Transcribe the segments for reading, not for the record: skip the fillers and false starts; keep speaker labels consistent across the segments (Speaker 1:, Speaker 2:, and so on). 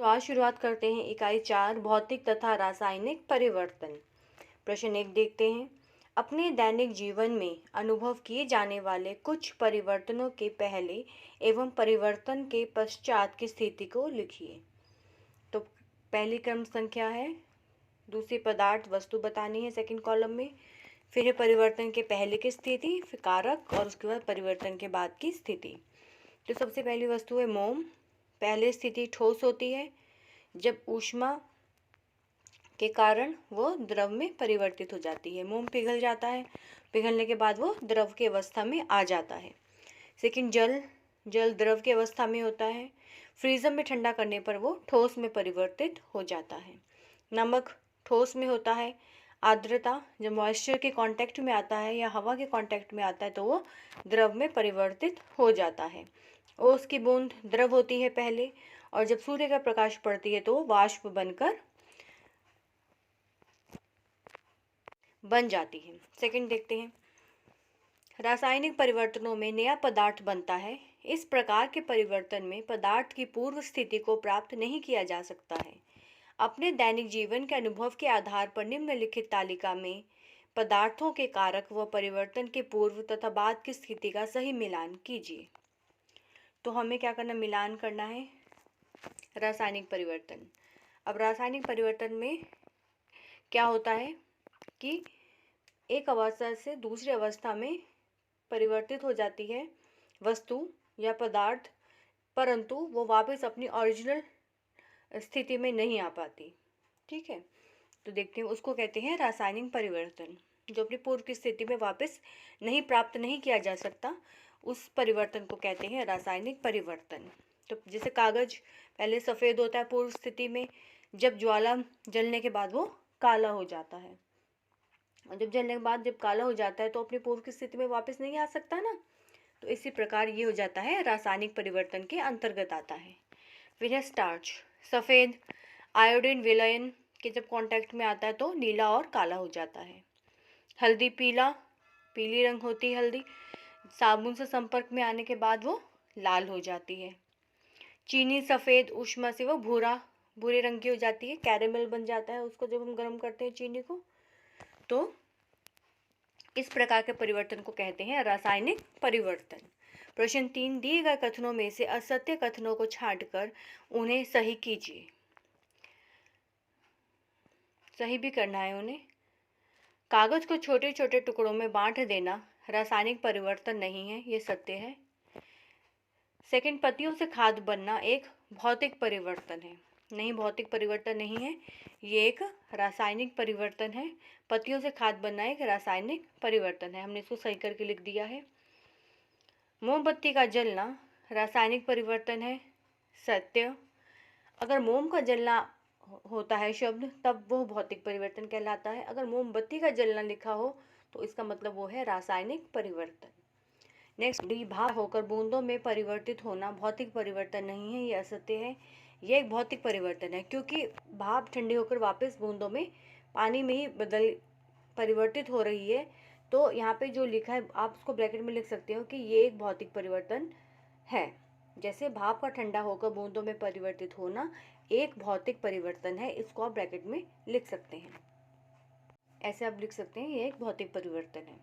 Speaker 1: आज शुरुआत करते हैं इकाई 4 भौतिक तथा रासायनिक परिवर्तन। प्रश्न 1 देखते हैं। अपने दैनिक जीवन में अनुभव किए जाने वाले कुछ परिवर्तनों के पहले एवं परिवर्तन के पश्चात की स्थिति को लिखिए। तो पहली क्रम संख्या है, दूसरी पदार्थ वस्तु बतानी है सेकंड कॉलम में, फिर है परिवर्तन के पहले की स्थिति, फिर कारक और उसके बाद परिवर्तन के बाद की स्थिति। तो सबसे पहली वस्तु है मोम। पहली स्थिति ठोस होती है जब ऊष्मा के कारण वो द्रव में परिवर्तित हो जाती है। मोम पिघल जाता है, पिघलने के बाद वो द्रव की अवस्था में आ जाता है। सेकंड जल द्रव की अवस्था में होता है। फ्रीजर में ठंडा करने पर वो ठोस में परिवर्तित हो जाता है। नमक ठोस में होता है। आर्द्रता जब मॉइस्चर के कांटेक्ट में आता है या हवा के कांटेक्ट में आता है तो वो द्रव में परिवर्तित हो जाता है। ओस की बूंद द्रव होती है पहले, और जब सूर्य का प्रकाश पड़ती है तो वाष्प बनकर बन जाती है। सेकंड देखते हैं। रासायनिक परिवर्तनों में नया पदार्थ बनता है। इस प्रकार के परिवर्तन में पदार्थ की पूर्व स्थिति को प्राप्त नहीं किया जा सकता है। अपने दैनिक जीवन के अनुभव के आधार पर निम्नलिखित तालिका में पदार्थों के कारक व परिवर्तन के पूर्व तथा बाद की स्थिति का सही मिलान कीजिए। तो हमें क्या करना, मिलान करना है रासायनिक परिवर्तन। अब रासायनिक परिवर्तन में क्या होता है कि एक अवस्था से दूसरी अवस्था में परिवर्तित हो जाती है वस्तु या पदार्थ, परंतु वो वापस अपनी ओरिजिनल स्थिति में नहीं आ पाती। ठीक है, तो देखते हैं, उसको कहते हैं रासायनिक परिवर्तन। जो अपनी पूर्व की स्थिति में वापस प्राप्त नहीं किया जा सकता, उस परिवर्तन को कहते हैं रासायनिक परिवर्तन। तो जैसे कागज पहले सफ़ेद होता है पूर्व स्थिति में, जब ज्वाला जलने के बाद वो काला हो जाता है, और जब जलने के बाद जब काला हो जाता है तो अपनी पूर्व की स्थिति में वापस नहीं आ सकता ना। तो इसी प्रकार ये हो जाता है, रासायनिक परिवर्तन के अंतर्गत आता है। फिर है स्टार्च। सफ़ेद आयोडीन विलयन के जब कांटेक्ट में आता है तो नीला और काला हो जाता है। हल्दी पीली रंग होती है हल्दी, साबुन से संपर्क में आने के बाद वो लाल हो जाती है। चीनी सफ़ेद ऊष्मा से वो भूरे रंग की हो जाती है, कैरेमल बन जाता है उसको जब हम गर्म करते हैं चीनी को। तो इस प्रकार के परिवर्तन को कहते हैं रासायनिक परिवर्तन। प्रश्न 3, दिए गए कथनों में से असत्य कथनों को छांटकर उन्हें सही कीजिए। सही भी करना है उन्हें। कागज को छोटे छोटे टुकड़ों में बांट देना रासायनिक परिवर्तन नहीं है, ये सत्य है। सेकंड, पत्तियों से खाद बनना एक भौतिक परिवर्तन है। नहीं, भौतिक परिवर्तन नहीं है, ये एक रासायनिक परिवर्तन है। पत्तियों से खाद बनना एक रासायनिक परिवर्तन है, हमने इसको सही करके लिख दिया है। मोमबत्ती का जलना रासायनिक परिवर्तन है, सत्य। अगर मोम का जलना होता है शब्द तब वो भौतिक परिवर्तन कहलाता है। अगर मोमबत्ती का जलना लिखा हो तो इसका मतलब वो है रासायनिक परिवर्तन। नेक्स्ट, भाप होकर बूंदों में परिवर्तित होना भौतिक परिवर्तन नहीं है, ये असत्य है। ये एक भौतिक परिवर्तन है, क्योंकि भाप ठंडी होकर वापस बूंदों में पानी में ही परिवर्तित हो रही है। तो यहाँ पे जो लिखा है आप उसको ब्रैकेट में लिख सकते हो कि ये एक भौतिक परिवर्तन है। जैसे भाप का ठंडा होकर बूंदों में परिवर्तित होना एक भौतिक परिवर्तन है, इसको आप ब्रैकेट में लिख सकते हैं। ऐसे आप लिख सकते हैं, ये एक भौतिक परिवर्तन है।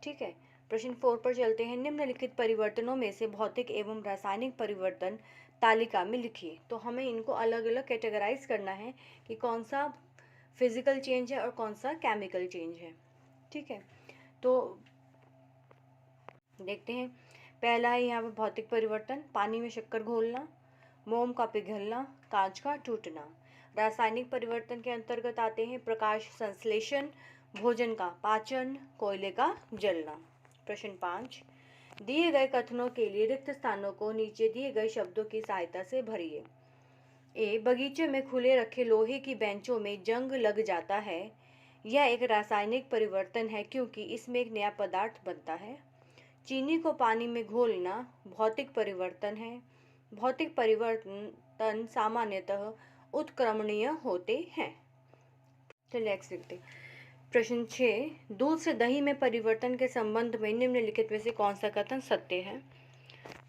Speaker 1: ठीक है, प्रश्न 4 पर चलते हैं। निम्नलिखित परिवर्तनों में से भौतिक एवं रासायनिक परिवर्तन तालिका में लिखिए। तो हमें इनको अलग अलग कैटेगराइज करना है कि कौन सा फिजिकल चेंज है और कौन सा केमिकल चेंज है। ठीक है, तो देखते हैं। पहला है यहाँ पे भौतिक परिवर्तन, पानी में शक्कर घोलना, मोम का पिघलना, कांच का टूटना। रासायनिक परिवर्तन के अंतर्गत आते हैं प्रकाश संश्लेषण, भोजन का पाचन, कोयले का जलना। प्रश्न 5, दिए गए कथनों के लिए रिक्त स्थानों को नीचे दिए गए शब्दों की सहायता से भरिए। ए, बगीचे में खुले रखे लोहे की बेंचों में जंग लग जाता है। यह एक रासायनिक परिवर्तन है क्योंकि इसमें एक नया पदार्थ बनता है। चीनी को पानी में घोलना भौतिक परिवर्तन है। भौतिक परिवर्तन सामान्यतः उत्क्रमणीय होते हैं। चलिए नेक्स्ट देखते हैं। प्रश्न 6, दूध से दही में परिवर्तन के संबंध में निम्नलिखित में से कौन सा कथन सत्य है।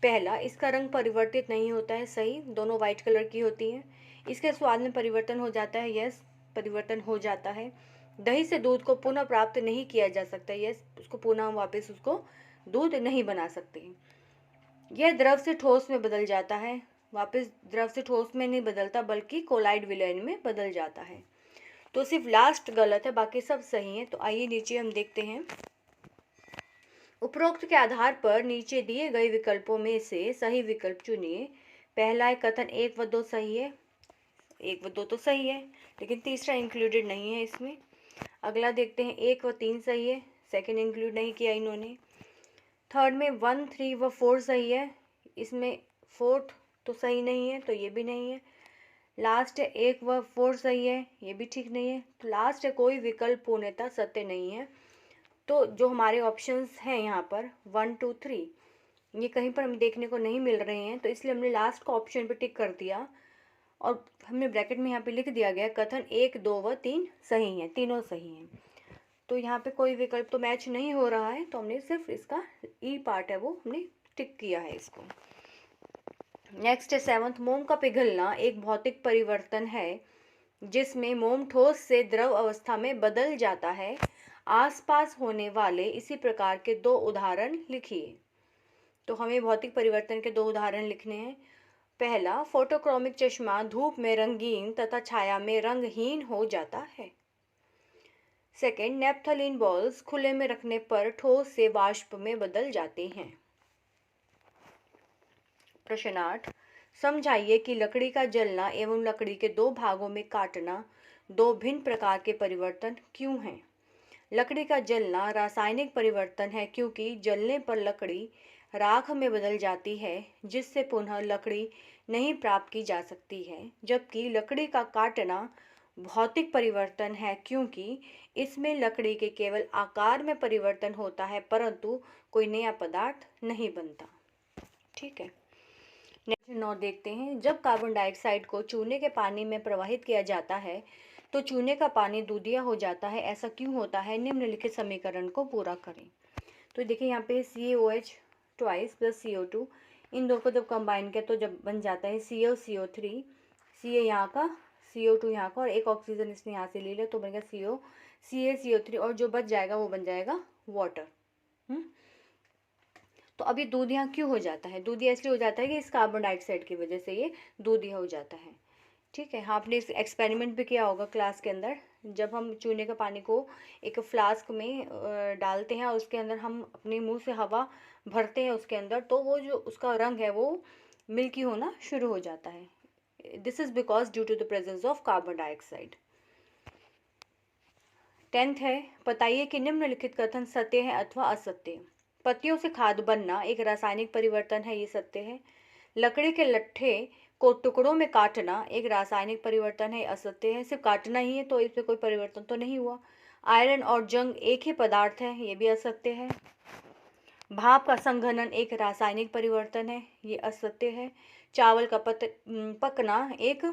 Speaker 1: पहला, इसका रंग परिवर्तित नहीं होता है, सही, दोनों व्हाइट कलर की होती हैं। इसके स्वाद में परिवर्तन हो जाता है, यस परिवर्तन हो जाता है। दही से दूध को पुनः प्राप्त नहीं किया जा सकता, यस उसको पुनः हम वापस उसको दूध नहीं बना सकते। यह द्रव से ठोस में बदल जाता है, वापस द्रव से ठोस में नहीं बदलता बल्कि कोलाइड विलयन में बदल जाता है। तो सिर्फ लास्ट गलत है, बाकी सब सही है। तो आइए नीचे हम देखते हैं। उपरोक्त के आधार पर नीचे दिए गए विकल्पों में से सही विकल्प चुनिए। पहला है कथन 1 व 2 सही है, 1 व 2 तो सही है लेकिन तीसरा इंक्लूडेड नहीं है इसमें। अगला देखते हैं 1 व 3 सही है, सेकंड इंक्लूड नहीं किया इन्होंने। थर्ड में 1, 3 व 4 सही है, इसमें फोर्थ तो सही नहीं है तो ये भी नहीं है। लास्ट है 1 व 4 सही है, ये भी ठीक नहीं है। तो लास्ट है कोई विकल्प पूर्णतः सत्य नहीं है। तो जो हमारे ऑप्शंस हैं यहाँ पर 1, 2, 3 ये कहीं पर हमें देखने को नहीं मिल रहे हैं, तो इसलिए हमने लास्ट का ऑप्शन पे टिक कर दिया और हमने ब्रैकेट में यहाँ पे लिख दिया गया कथन 1, 2 व 3 सही हैं, तीनों सही हैं। तो यहाँ पे कोई विकल्प तो मैच नहीं हो रहा है, तो हमने सिर्फ इसका ई पार्ट है वो हमने टिक किया है इसको। नेक्स्ट है 7th, मोम का पिघलना एक भौतिक परिवर्तन है जिसमें मोम ठोस से द्रव अवस्था में बदल जाता है। आसपास होने वाले इसी प्रकार के 2 उदाहरण लिखिए। तो हमें भौतिक परिवर्तन के 2 उदाहरण लिखने हैं। पहला, फोटोक्रोमिक चश्मा धूप में रंगीन तथा छाया में रंगहीन हो जाता है। सेकेंड, नेप्थलीन बॉल्स खुले में रखने पर ठोस से वाष्प में बदल जाते हैं। प्रश्न 8, समझाइए कि लकड़ी का जलना एवं लकड़ी के 2 भागों में काटना 2 भिन्न प्रकार के परिवर्तन क्यों हैं। लकड़ी का जलना रासायनिक परिवर्तन है क्योंकि जलने पर लकड़ी राख में बदल जाती है जिससे पुनः लकड़ी नहीं प्राप्त की जा सकती है। जबकि लकड़ी का काटना भौतिक परिवर्तन है क्योंकि इसमें लकड़ी के केवल आकार में परिवर्तन होता है परंतु कोई नया पदार्थ नहीं बनता। ठीक है, नेक्स्ट 9 देखते हैं। जब कार्बन डाइऑक्साइड को चूने के पानी में प्रवाहित किया जाता है तो चूने का पानी दूधिया हो जाता है, ऐसा क्यों होता है। निम्नलिखित समीकरण को पूरा करें। तो देखिए यहाँ पे CaOH ट्वाइस प्लस CO2, इन दो को जब कंबाइन किया तो जब बन जाता है CO CO3, Ca यहाँ का, CO2 यहाँ का और एक ऑक्सीजन इसने यहाँ से ले लिया तो बनेगा CaCO3 और जो बच जाएगा वो बन जाएगा वाटर। तो अब ये दूधिया क्यों हो जाता है। दूधिया इसलिए हो जाता है कि इस कार्बन डाइऑक्साइड की वजह से ये दूधिया हो जाता है। ठीक है, हाँ आपने इस एक्सपेरिमेंट भी किया होगा क्लास के अंदर। जब हम चूने का पानी को एक फ्लास्क में डालते हैं और उसके अंदर हम अपने मुंह से हवा भरते हैं उसके अंदर, तो वो जो उसका रंग है वो मिल्की होना शुरू हो जाता है। This is because due to the presence of carbon dioxide. 10th है, बताइए कि निम्नलिखित कथन सत्य है अथवा असत्य। पत्तियों से खाद बनना एक रासायनिक परिवर्तन है, ये सत्य है। लकड़ी के लट्ठे को टुकड़ों में काटना एक रासायनिक परिवर्तन है, असत्य है। सिर्फ काटना ही है तो इसमें कोई परिवर्तन तो नहीं हुआ। आयरन और जंग एक ही पदार्थ है, ये भी असत्य है। भाप का संघनन एक रासायनिक परिवर्तन है, ये असत्य है। चावल का पकना एक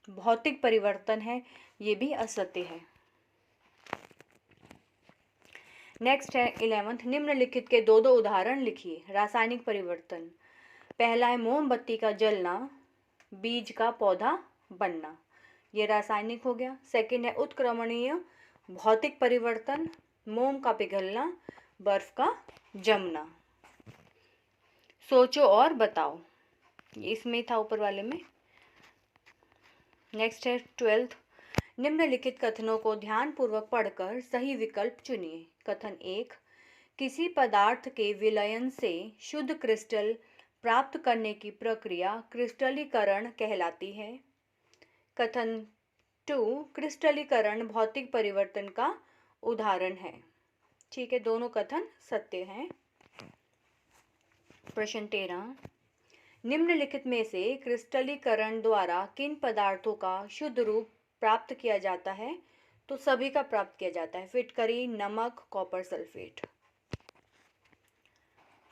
Speaker 1: भौतिक परिवर्तन है, ये भी असत्य है। नेक्स्ट है 11th, निम्नलिखित के 2 उदाहरण लिखिए। रासायनिक परिवर्तन, पहला है मोमबत्ती का जलना, बीज का पौधा बनना, ये रासायनिक हो गया। सेकंड है उत्क्रमणीय भौतिक परिवर्तन, मोम का पिघलना, बर्फ का जमना। सोचो और बताओ, ये इसमें था ऊपर वाले में। नेक्स्ट है 12th, निम्नलिखित कथनों को ध्यानपूर्वक पढ़कर सही विकल्प चुनिए। कथन 1, किसी पदार्थ के विलयन से शुद्ध क्रिस्टल प्राप्त करने की प्रक्रिया क्रिस्टलीकरण कहलाती है। कथन 2, क्रिस्टलीकरण भौतिक परिवर्तन का उदाहरण है। ठीक है, दोनों कथन सत्य हैं। प्रश्न 13, निम्नलिखित में से क्रिस्टलीकरण द्वारा किन पदार्थों का शुद्ध रूप प्राप्त किया जाता है। तो सभी का प्राप्त किया जाता है, फिटकरी, नमक, कॉपर सल्फेट।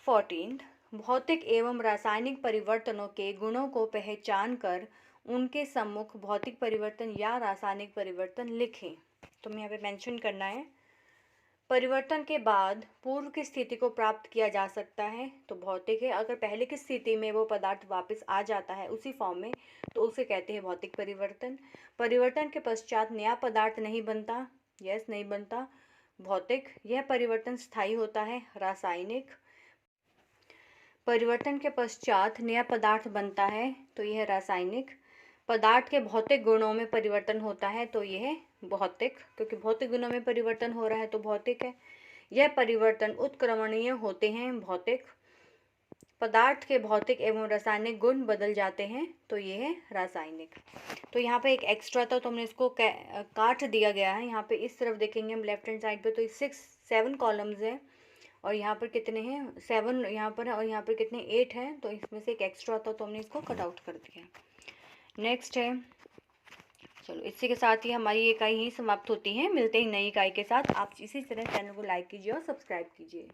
Speaker 1: 14, भौतिक एवं रासायनिक परिवर्तनों के गुणों को पहचान कर उनके सम्मुख भौतिक परिवर्तन या रासायनिक परिवर्तन लिखें। तो हमें यहाँ पे मेंशन करना है परिवर्तन के बाद पूर्व की स्थिति को प्राप्त किया जा सकता है तो भौतिक है। अगर पहले की स्थिति में वो पदार्थ वापस आ जाता है उसी फॉर्म में तो उसे कहते हैं भौतिक परिवर्तन। परिवर्तन के पश्चात नया पदार्थ नहीं बनता, यस नहीं बनता, भौतिक। यह परिवर्तन स्थायी होता है, रासायनिक। परिवर्तन के पश्चात नया पदार्थ बनता है तो यह रासायनिक। पदार्थ के भौतिक गुणों में परिवर्तन होता है तो यह भौतिक, क्योंकि भौतिक गुणों में परिवर्तन हो रहा है तो भौतिक है। यह परिवर्तन उत्क्रमणीय होते हैं, भौतिक। पदार्थ के भौतिक एवं रासायनिक गुण बदल जाते हैं तो यह है रासायनिक। तो यहाँ पे एक एक्स्ट्रा था तो हमने इसको काट दिया गया है। यहाँ पे इस तरफ देखेंगे हम लेफ्ट हैंड साइड पे तो 7 कॉलम्स हैं और यहाँ पर कितने हैं, 7 यहाँ पर है और यहाँ पर कितने, 8 हैं। तो इसमें से एक एक्स्ट्रा था तो हमने इसको कट आउट कर दिया। नेक्स्ट है, चलो इसी के साथ ही हमारी इकाई ही समाप्त होती है। मिलते हैं नई इकाई के साथ। आप इसी तरह चैनल को लाइक कीजिए और सब्सक्राइब कीजिए।